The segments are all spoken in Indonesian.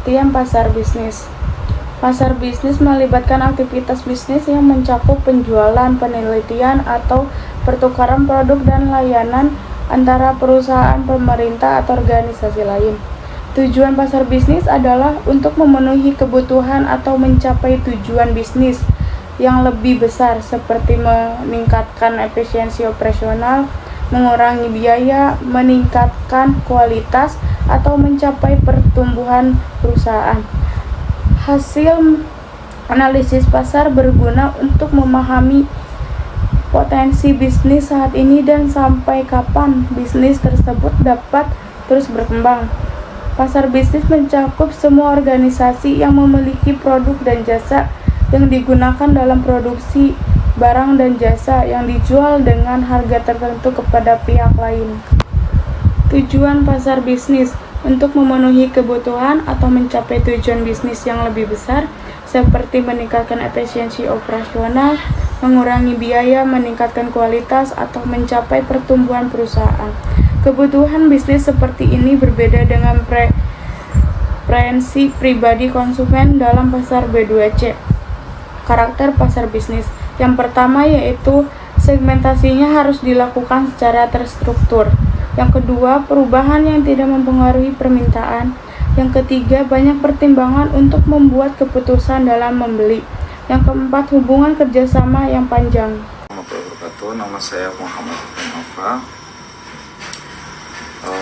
Pengertian pasar bisnis. Pasar bisnis melibatkan aktivitas bisnis yang mencakup penjualan, penelitian, atau pertukaran produk dan layanan antara perusahaan, pemerintah, atau organisasi lain. Tujuan pasar bisnis adalah untuk memenuhi kebutuhan atau mencapai tujuan bisnis yang lebih besar seperti meningkatkan efisiensi operasional, mengurangi biaya, meningkatkan kualitas, atau mencapai pertumbuhan perusahaan. Hasil analisis pasar berguna untuk memahami potensi bisnis saat ini dan sampai kapan bisnis tersebut dapat terus berkembang. Pasar bisnis mencakup semua organisasi yang memiliki produk dan jasa yang digunakan dalam produksi barang dan jasa yang dijual dengan harga tertentu kepada pihak lain. Tujuan pasar bisnis untuk memenuhi kebutuhan atau mencapai tujuan bisnis yang lebih besar, seperti meningkatkan efisiensi operasional, mengurangi biaya, meningkatkan kualitas, atau mencapai pertumbuhan perusahaan. Kebutuhan bisnis seperti ini berbeda dengan preferensi pribadi konsumen dalam pasar B2C. Karakter pasar bisnis. Yang pertama yaitu segmentasinya harus dilakukan secara terstruktur. Yang kedua, perubahan yang tidak mempengaruhi permintaan. Yang ketiga, banyak pertimbangan untuk membuat keputusan dalam membeli. Yang keempat, hubungan kerjasama yang panjang. Nama saya Muhammad Nova.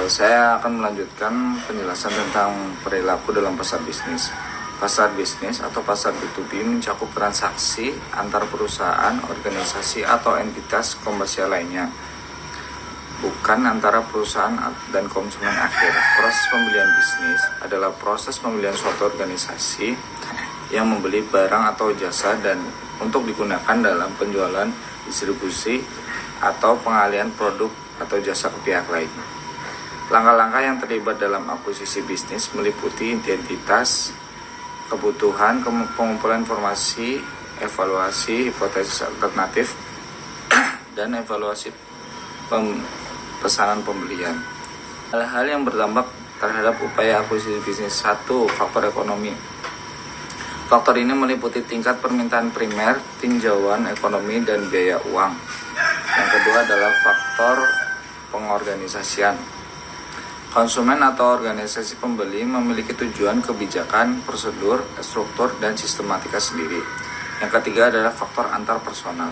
Saya akan melanjutkan penjelasan tentang perilaku dalam pasar bisnis. Pasar bisnis atau pasar B2B mencakup transaksi antar perusahaan, organisasi, atau entitas komersial lainnya, bukan antara perusahaan dan konsumen akhir. Proses pembelian bisnis adalah proses pembelian suatu organisasi yang membeli barang atau jasa dan untuk digunakan dalam penjualan, distribusi, atau pengalihan produk atau jasa ke pihak lain. Langkah-langkah yang terlibat dalam akuisisi bisnis meliputi identitas, kebutuhan, pengumpulan informasi, evaluasi hipotesis alternatif, dan evaluasi pesanan pembelian. Hal-hal yang berdampak terhadap upaya akuisisi bisnis. 1. Faktor ekonomi. Faktor ini meliputi tingkat permintaan primer, tinjauan ekonomi, dan biaya uang. Yang kedua adalah faktor pengorganisasian. Konsumen atau organisasi pembeli memiliki tujuan, kebijakan, prosedur, struktur, dan sistematika sendiri. Yang ketiga adalah faktor antar personal.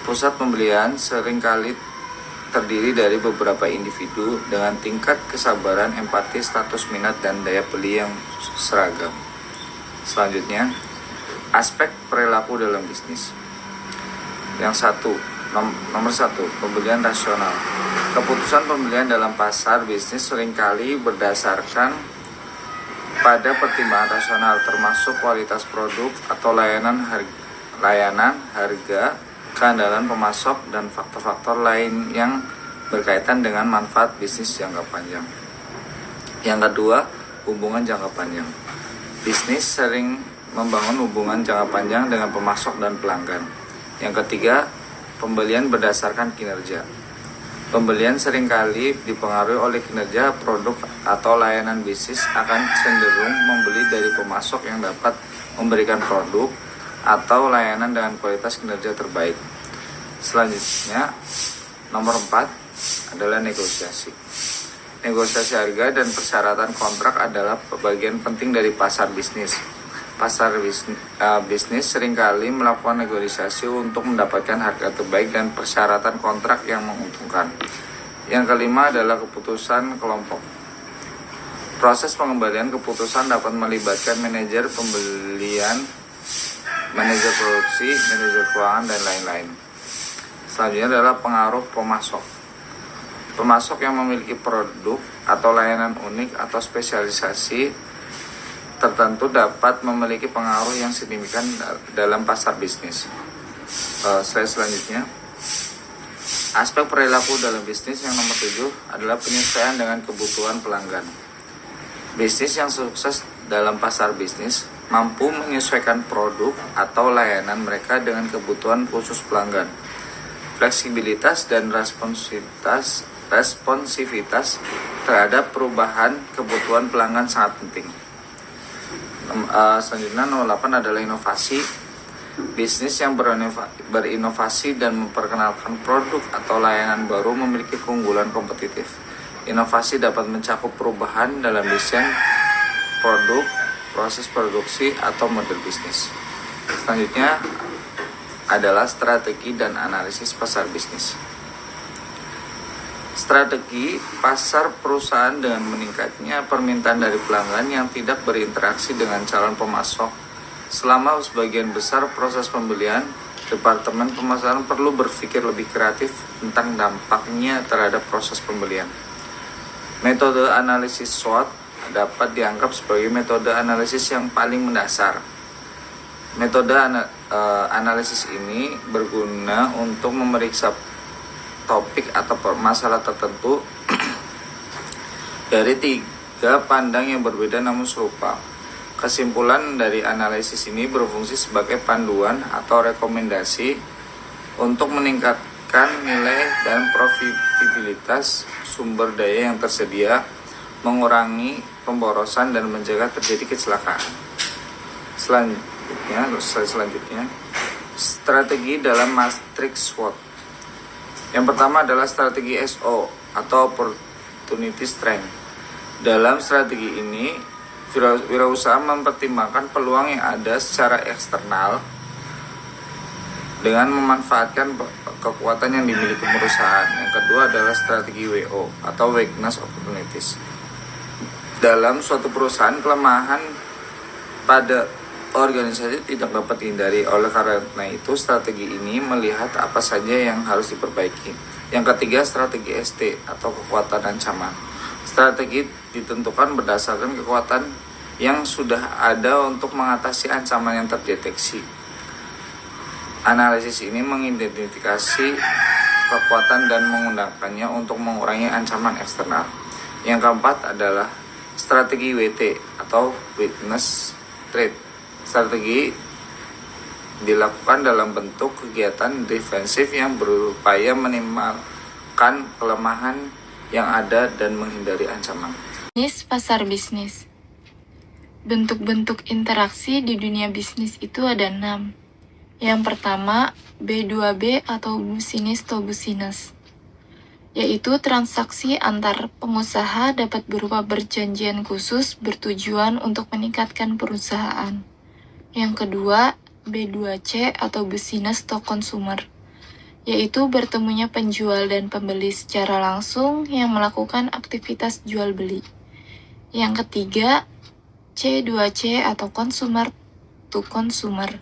Pusat pembelian seringkali terdiri dari beberapa individu dengan tingkat kesabaran, empati, status minat, dan daya beli yang seragam. Selanjutnya, aspek perilaku dalam bisnis. Nomor satu, pembelian rasional. Keputusan pembelian dalam pasar bisnis seringkali berdasarkan pada pertimbangan rasional, termasuk kualitas produk atau layanan, harga, keandalan pemasok, dan faktor-faktor lain yang berkaitan dengan manfaat bisnis jangka panjang. Yang kedua, hubungan jangka panjang. Bisnis sering membangun hubungan jangka panjang dengan pemasok dan pelanggan. Yang ketiga, pembelian berdasarkan kinerja. Pembelian seringkali dipengaruhi oleh kinerja produk atau layanan. Bisnis akan cenderung membeli dari pemasok yang dapat memberikan produk atau layanan dengan kualitas kinerja terbaik. Selanjutnya, nomor 4 adalah negosiasi. Negosiasi harga dan persyaratan kontrak adalah bagian penting dari pasar bisnis. Pasar bisnis seringkali melakukan negosiasi untuk mendapatkan harga terbaik dan persyaratan kontrak yang menguntungkan. Yang kelima adalah keputusan kelompok. Proses pengembalian keputusan dapat melibatkan manajer pembelian, manajer produksi, manajer keuangan, dan lain-lain. Selanjutnya adalah pengaruh pemasok. Pemasok yang memiliki produk atau layanan unik atau spesialisasi tertentu dapat memiliki pengaruh yang signifikan dalam pasar bisnis. Slide selanjutnya, aspek perilaku dalam bisnis yang nomor 7 adalah penyesuaian dengan kebutuhan pelanggan. Bisnis yang sukses dalam pasar bisnis mampu menyesuaikan produk atau layanan mereka dengan kebutuhan khusus pelanggan. Fleksibilitas dan responsivitas terhadap perubahan kebutuhan pelanggan sangat penting. Selanjutnya nomor 8 adalah inovasi. Bisnis yang berinovasi dan memperkenalkan produk atau layanan baru memiliki keunggulan kompetitif. Inovasi dapat mencakup perubahan dalam desain produk, proses produksi, atau model bisnis. Selanjutnya adalah strategi dan analisis pasar bisnis. Strategi pasar perusahaan dengan meningkatnya permintaan dari pelanggan yang tidak berinteraksi dengan calon pemasok. Selama sebagian besar proses pembelian, Departemen Pemasaran perlu berpikir lebih kreatif tentang dampaknya terhadap proses pembelian. Metode analisis SWOT dapat dianggap sebagai metode analisis yang paling mendasar. Metode analisis ini berguna untuk memeriksa topik atau masalah tertentu dari 3 pandang yang berbeda namun serupa. Kesimpulan dari analisis ini berfungsi sebagai panduan atau rekomendasi untuk meningkatkan nilai dan profitabilitas sumber daya yang tersedia, mengurangi pemborosan dan mencegah terjadi kecelakaan. Selanjutnya, strategi dalam matriks SWOT. Yang pertama adalah strategi SO atau Opportunity Strength. Dalam strategi ini, wirausaha mempertimbangkan peluang yang ada secara eksternal dengan memanfaatkan kekuatan yang dimiliki perusahaan. Yang kedua adalah strategi WO atau Weakness Opportunities. Dalam suatu perusahaan, kelemahan pada organisasi tidak dapat dihindari. Oleh karena itu, strategi ini melihat apa saja yang harus diperbaiki. Yang ketiga, strategi ST atau kekuatan ancaman. Strategi ditentukan berdasarkan kekuatan yang sudah ada untuk mengatasi ancaman yang terdeteksi. Analisis ini mengidentifikasi kekuatan dan menggunakannya untuk mengurangi ancaman eksternal. Yang keempat adalah strategi WT atau Witness Trade. Strategi dilakukan dalam bentuk kegiatan defensif yang berupaya minimalkan kelemahan yang ada dan menghindari ancaman. Pasar bisnis. Bentuk-bentuk interaksi di dunia bisnis itu ada 6. Yang pertama, B2B atau business to business, yaitu transaksi antar pengusaha dapat berupa perjanjian khusus bertujuan untuk meningkatkan perusahaan. Yang kedua, B2C atau business to consumer, yaitu bertemunya penjual dan pembeli secara langsung yang melakukan aktivitas jual beli. Yang ketiga, C2C atau consumer to consumer,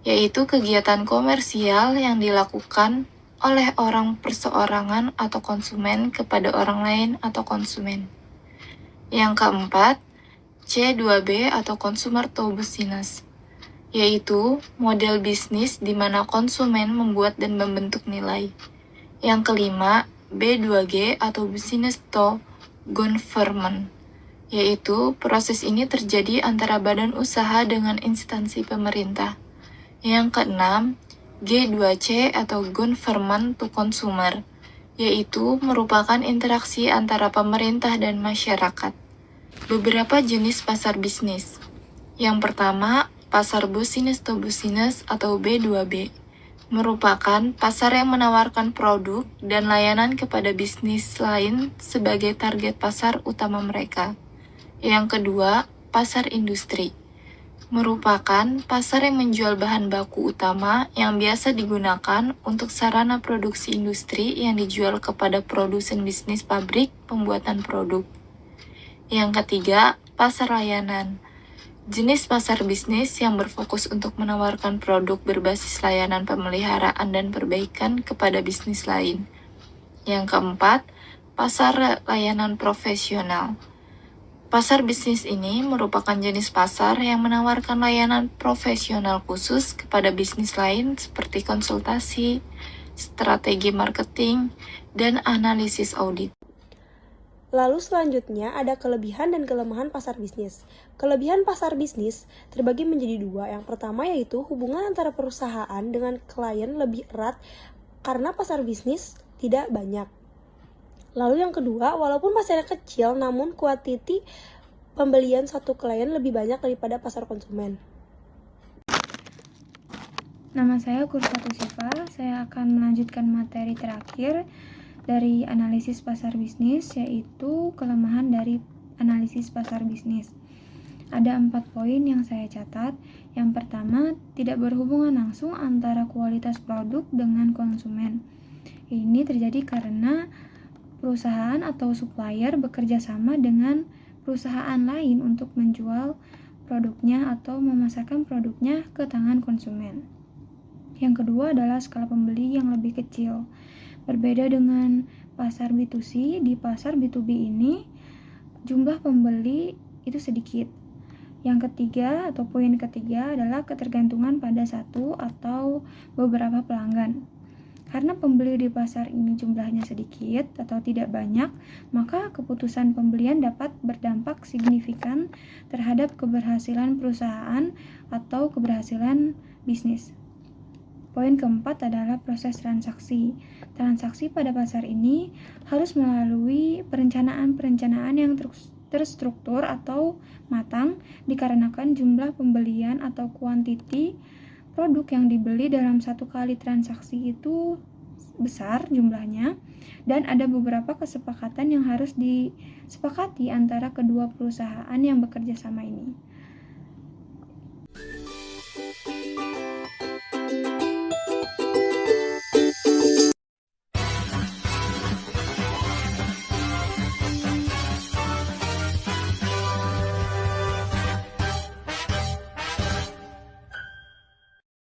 yaitu kegiatan komersial yang dilakukan oleh orang perseorangan atau konsumen kepada orang lain atau konsumen. Yang keempat, C2B atau consumer to business, yaitu model bisnis di mana konsumen membuat dan membentuk nilai. Yang kelima, B2G atau business to government, yaitu proses ini terjadi antara badan usaha dengan instansi pemerintah. Yang keenam, G2C atau government to consumer, yaitu merupakan interaksi antara pemerintah dan masyarakat. Beberapa jenis pasar bisnis. Yang pertama, pasar business to business atau B2B, merupakan pasar yang menawarkan produk dan layanan kepada bisnis lain sebagai target pasar utama mereka. Yang kedua, pasar industri, merupakan pasar yang menjual bahan baku utama yang biasa digunakan untuk sarana produksi industri yang dijual kepada produsen bisnis pabrik pembuatan produk. Yang ketiga, pasar layanan, jenis pasar bisnis yang berfokus untuk menawarkan produk berbasis layanan pemeliharaan dan perbaikan kepada bisnis lain. Yang keempat, pasar layanan profesional. Pasar bisnis ini merupakan jenis pasar yang menawarkan layanan profesional khusus kepada bisnis lain seperti konsultasi, strategi marketing, dan analisis audit. Lalu selanjutnya ada kelebihan dan kelemahan pasar bisnis. Kelebihan pasar bisnis terbagi menjadi 2. Yang pertama yaitu hubungan antara perusahaan dengan klien lebih erat karena pasar bisnis tidak banyak. Lalu yang kedua, walaupun pasarnya kecil namun quantity pembelian satu klien lebih banyak daripada pasar konsumen. Nama saya Kursatu Siva, saya akan melanjutkan materi terakhir dari analisis pasar bisnis, yaitu kelemahan dari analisis pasar bisnis. Ada 4 poin yang saya catat. Yang pertama, tidak berhubungan langsung antara kualitas produk dengan konsumen. Ini terjadi karena perusahaan atau supplier bekerja sama dengan perusahaan lain untuk menjual produknya atau memasarkan produknya ke tangan konsumen. Yang kedua adalah skala pembeli yang lebih kecil. Berbeda dengan pasar B2C, di pasar B2B ini jumlah pembeli itu sedikit. Yang ketiga atau poin ketiga adalah ketergantungan pada satu atau beberapa pelanggan. Karena pembeli di pasar ini jumlahnya sedikit atau tidak banyak, maka keputusan pembelian dapat berdampak signifikan terhadap keberhasilan perusahaan atau keberhasilan bisnis. Poin keempat adalah proses transaksi. Transaksi pada pasar ini harus melalui perencanaan yang terstruktur atau matang dikarenakan jumlah pembelian atau kuantiti produk yang dibeli dalam satu kali transaksi itu besar jumlahnya, dan ada beberapa kesepakatan yang harus disepakati antara kedua perusahaan yang bekerja sama ini.